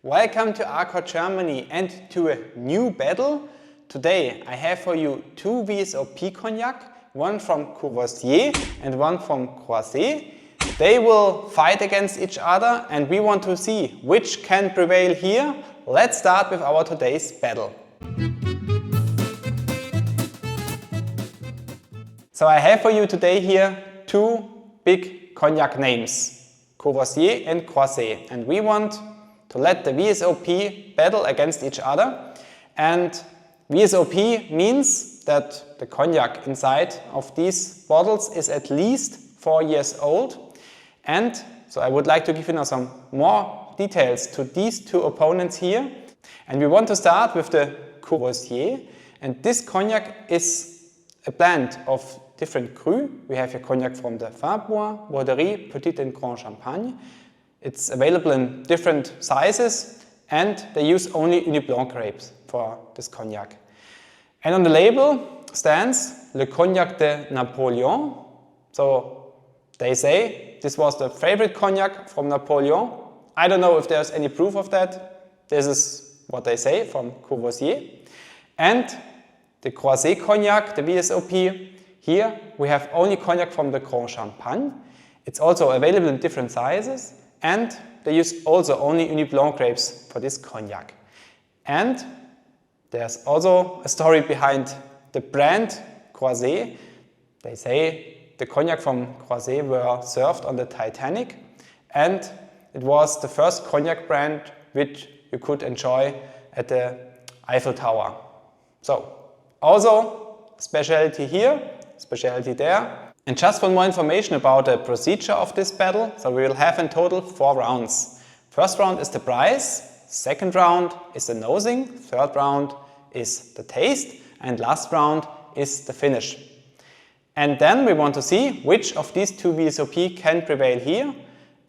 Welcome to arcoregermany and to a new battle. Today I have for you two VSOP cognac, one from Courvoisier and one from Croizet. They will fight against each other and we want to see which can prevail here. Let's start with our today's battle. So I have for you today here two big cognac names, Courvoisier and Croizet, and we want to let the VSOP battle against each other. And VSOP means that the cognac inside of these bottles is at least 4 years old. And so I would like to give you now some more details to these two opponents here. And we want to start with the Courvoisier. And this cognac is a blend of different crus. We have here cognac from the Fin Bois, Borderie, Petit and Grand Champagne. It's available in different sizes and they use only Ugly Blanc grapes for this cognac. And on the label stands Le Cognac de Napoleon. So they say this was the favorite cognac from Napoleon. I don't know if there's any proof of that. This is what they say from Courvoisier. And the Croizet cognac, the VSOP, here we have only cognac from the Grand Champagne. It's also available in different sizes. And they use also only Ugly Blanc grapes for this cognac. And there's also a story behind the brand Croizet. They say the cognac from Croizet were served on the Titanic and it was the first cognac brand which you could enjoy at the Eiffel Tower. So also specialty here, specialty there. And just for more information about the procedure of this battle, so we will have in total 4 rounds. First round is the price, second round is the nosing, third round is the taste, and last round is the finish. And then we want to see which of these two VSOP can prevail here.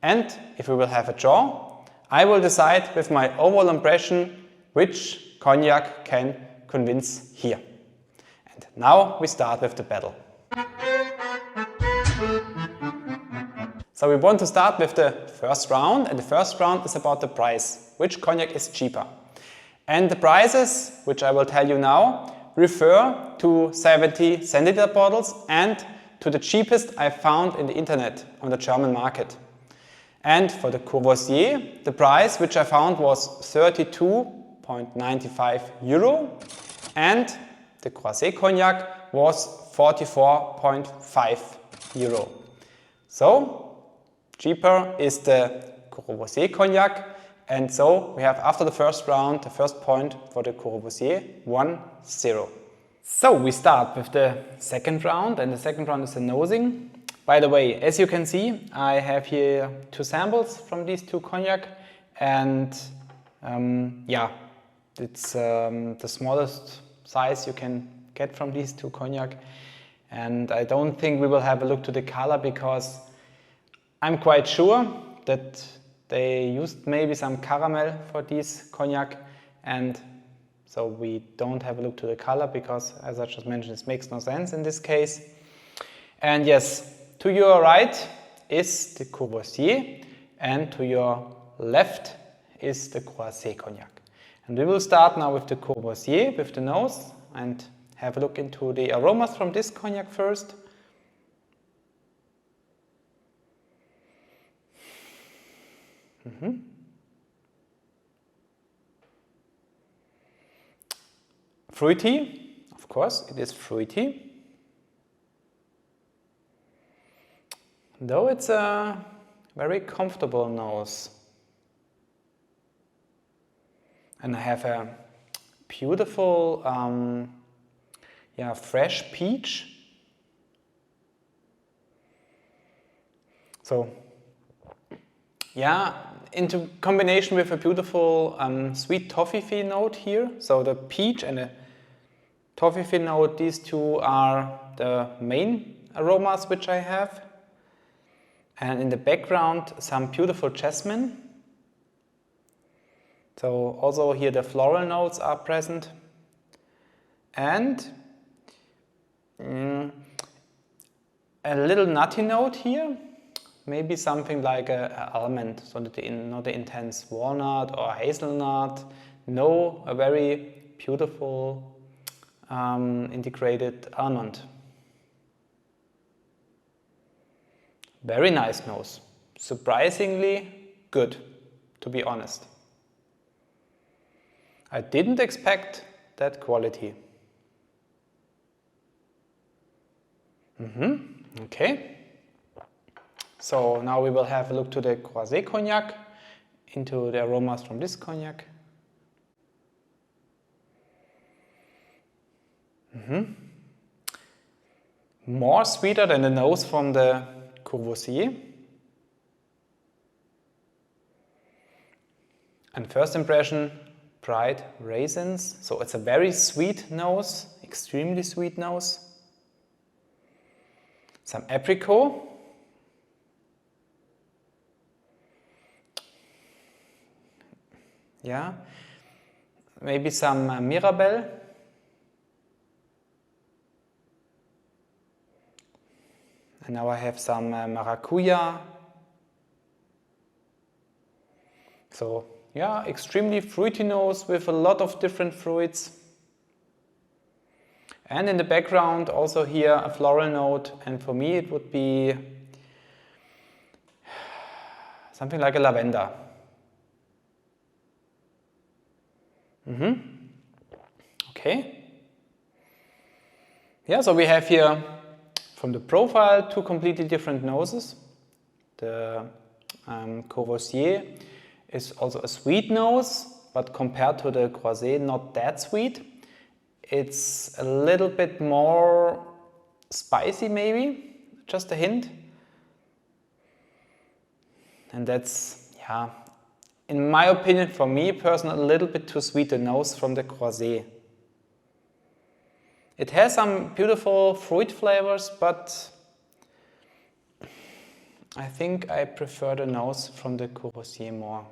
And if we will have a draw, I will decide with my overall impression which cognac can convince here. And now we start with the battle. So we want to start with the first round, and the first round is about the price. Which cognac is cheaper? And the prices, which I will tell you now, refer to 70 centiliter bottles and to the cheapest I found in the internet on the German market. And for the Courvoisier, the price which I found was 32.95 euro and the Croizet cognac was 44.5 euro. So cheaper is the Courvoisier cognac, and so we have after the first round the first point for the Courvoisier, 1-0. So we start with the second round, and the second round is the nosing. By the way, as you can see, I have here 2 samples from these two cognac, and yeah, it's the smallest size you can get from these two cognac. And I don't think we will have a look to the color because I'm quite sure that they used maybe some caramel for this cognac, and so we don't have a look to the color because, as I just mentioned, it makes no sense in this case. And yes, to your right is the Courvoisier and to your left is the Croizet cognac. And we will start now with the Courvoisier, with the nose, and have a look into the aromas from this cognac first. Fruity, of course, it is fruity. Though it's a very comfortable nose. And I have a beautiful, fresh peach. So, yeah, into combination with a beautiful sweet toffee note here. So the peach and the toffee note, these two are the main aromas which I have. And in the background, some beautiful jasmine. So also here the floral notes are present. And a little nutty note here. maybe something like a almond, so not the intense walnut or hazelnut. No, a very beautiful integrated almond. Very nice nose. Surprisingly good, to be honest. I didn't expect that quality. Okay. So now we will have a look to the Croizet cognac, into the aromas from this cognac. More sweeter than the nose from the Courvoisier. And first impression, bright raisins. So it's a very sweet nose, extremely sweet nose. Some apricot. Yeah. Maybe some mirabelle. And now I have some maracuja. So yeah, extremely fruity nose with a lot of different fruits. And in the background also here a floral note, and for me it would be something like a lavender. Okay. Yeah, so we have here from the profile two completely different noses. The Courvoisier is also a sweet nose, but compared to the Croizet, not that sweet. It's a little bit more spicy maybe, just a hint. And that's, yeah, in my opinion, for me personally, a little bit too sweet, the nose from the Croizet. It has some beautiful fruit flavors, but I think I prefer the nose from the Courvoisier more.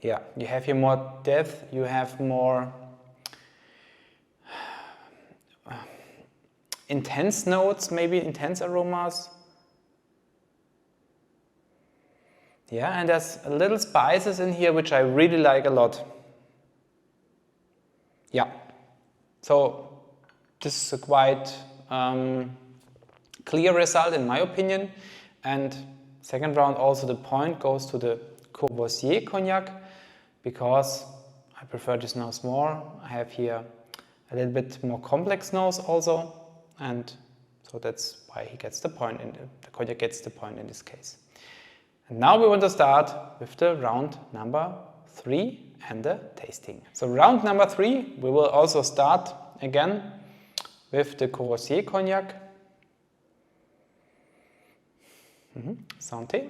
Yeah, you have here more depth, you have more intense notes, maybe intense aromas. Yeah, and there's little spices in here which I really like a lot. Yeah, so this is a quite clear result in my opinion. And second round also the point goes to the Courvoisier cognac, because I prefer this nose more. I have here a little bit more complex nose also, and so that's why he gets the point, the cognac gets the point in this case. And now we want to start with the round number 3 and the tasting. So round number 3, we will also start again with the Courvoisier cognac. Santé.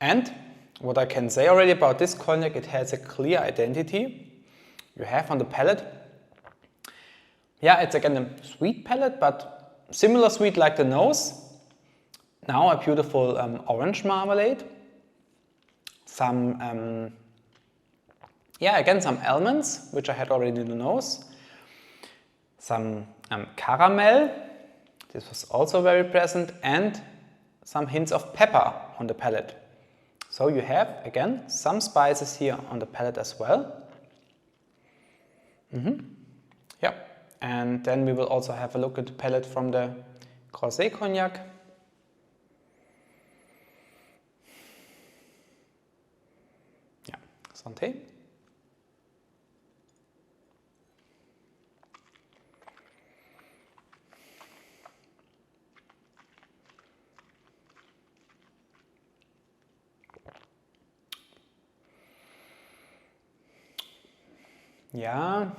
And what I can say already about this cognac, it has a clear identity. You have on the palate, yeah, it's again a sweet palate, but similar sweet like the nose. Now a beautiful orange marmalade. Some, yeah, again some almonds, which I had already in the nose. Some caramel, this was also very present, and some hints of pepper on the palate. So you have, again, some spices here on the palate as well. Yeah, and then we will also have a look at the palate from the Croizet cognac. Yeah, santé. Yeah,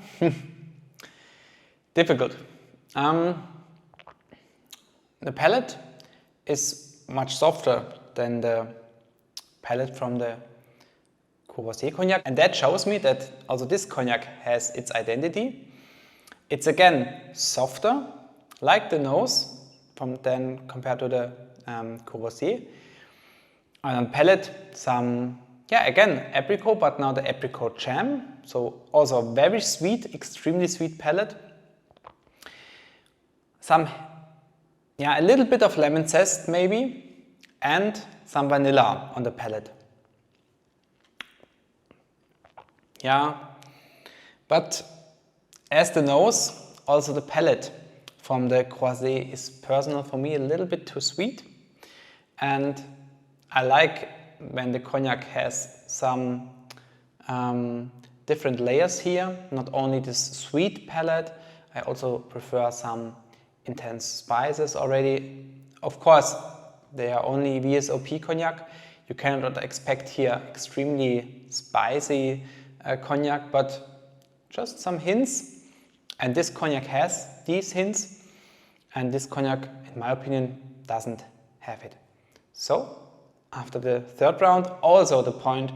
difficult. The palate is much softer than the palate from the Courvoisier cognac, and that shows me that also this cognac has its identity. It's again softer, like the nose, then compared to the Courvoisier. And on palate, some, again apricot, but now the apricot jam. So also very sweet, extremely sweet palate. Some, a little bit of lemon zest maybe, and some vanilla on the palate. Yeah, but as the nose, also the palate from the Croizet is personal for me, a little bit too sweet. And I like when the cognac has some different layers here, not only this sweet palate, I also prefer some intense spices already. Of course, they are only VSOP cognac. You cannot expect here extremely spicy cognac, but just some hints. And this cognac has these hints, and this cognac, in my opinion, doesn't have it. So, after the third round, also the point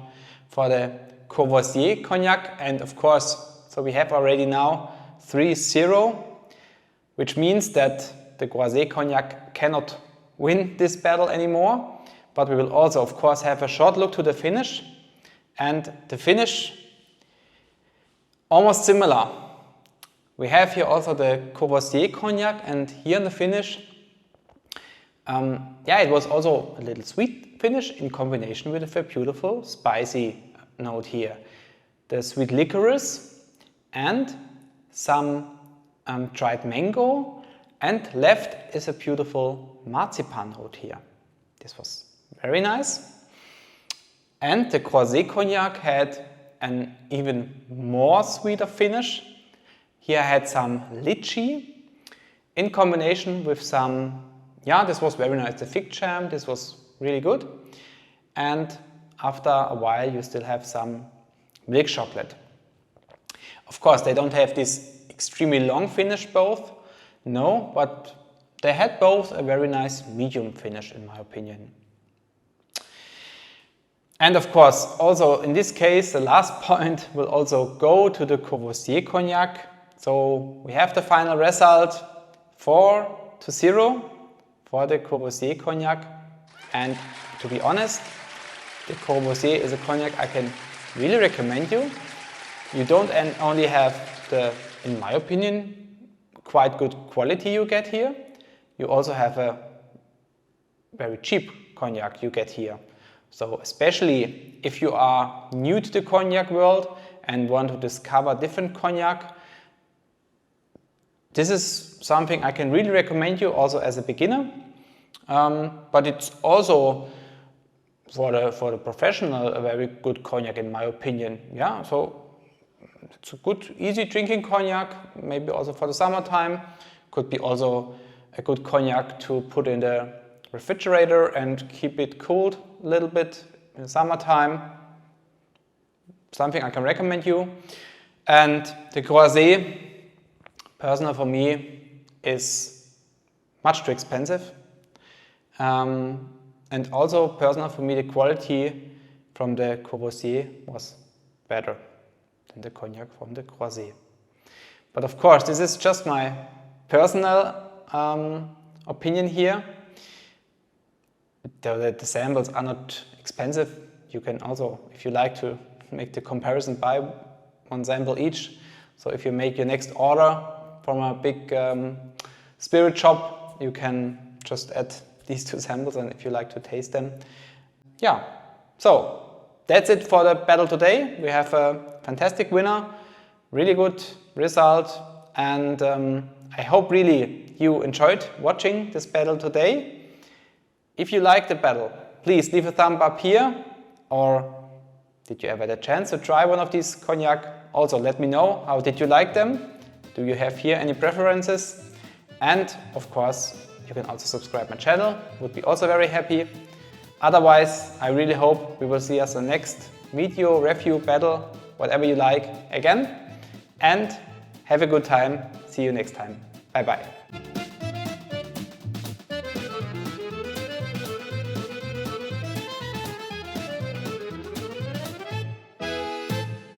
for the Courvoisier cognac, and of course, so we have already now 3-0, which means that the Croizet cognac cannot win this battle anymore, but we will also, of course, have a short look to the finish, and the finish almost similar. We have here also the Courvoisier cognac, and here in the finish, it was also a little sweet finish in combination with a very beautiful spicy note here. The sweet licorice and some dried mango, and left is a beautiful marzipan note here. This was very nice. And the Croizet cognac had an even more sweeter finish. Here I had some lychee in combination with some, this was very nice, the fig jam, this was really good. And after a while you still have some milk chocolate. Of course, they don't have this extremely long finish both, no, but they had both a very nice medium finish in my opinion. And of course, also in this case, the last point will also go to the Courvoisier cognac. So we have the final result 4-0 for the Courvoisier cognac. And to be honest, the Courvoisier is a cognac I can really recommend you. You don't only have the, in my opinion, quite good quality you get here. You also have a very cheap cognac you get here. So especially if you are new to the cognac world and want to discover different cognac, this is something I can really recommend you also as a beginner. But it's also for the professional a very good cognac in my opinion. Yeah, so it's a good, easy drinking cognac, maybe also for the summertime. Could be also a good cognac to put in the refrigerator and keep it cooled a little bit in the summertime. Something I can recommend you. And the Croizet, personal for me, is much too expensive. And also personal for me, the quality from the Courvoisier was better than the cognac from the Croizet. But of course, this is just my personal opinion here. The samples are not expensive. You can also, if you like to make the comparison, buy one sample each. So if you make your next order from a big spirit shop, you can just add these two samples, and if you like to taste them. Yeah, so that's it for the battle today. We have a fantastic winner, really good result, and I hope really you enjoyed watching this battle today. If you like the battle, please leave a thumb up here, or did you ever get a chance to try one of these cognac? Also let me know, how did you like them? Do you have here any preferences? And of course, you can also subscribe my channel, would be also very happy. Otherwise, I really hope we will see us in the next video, review, battle, whatever you like again. And have a good time. See you next time. Bye bye.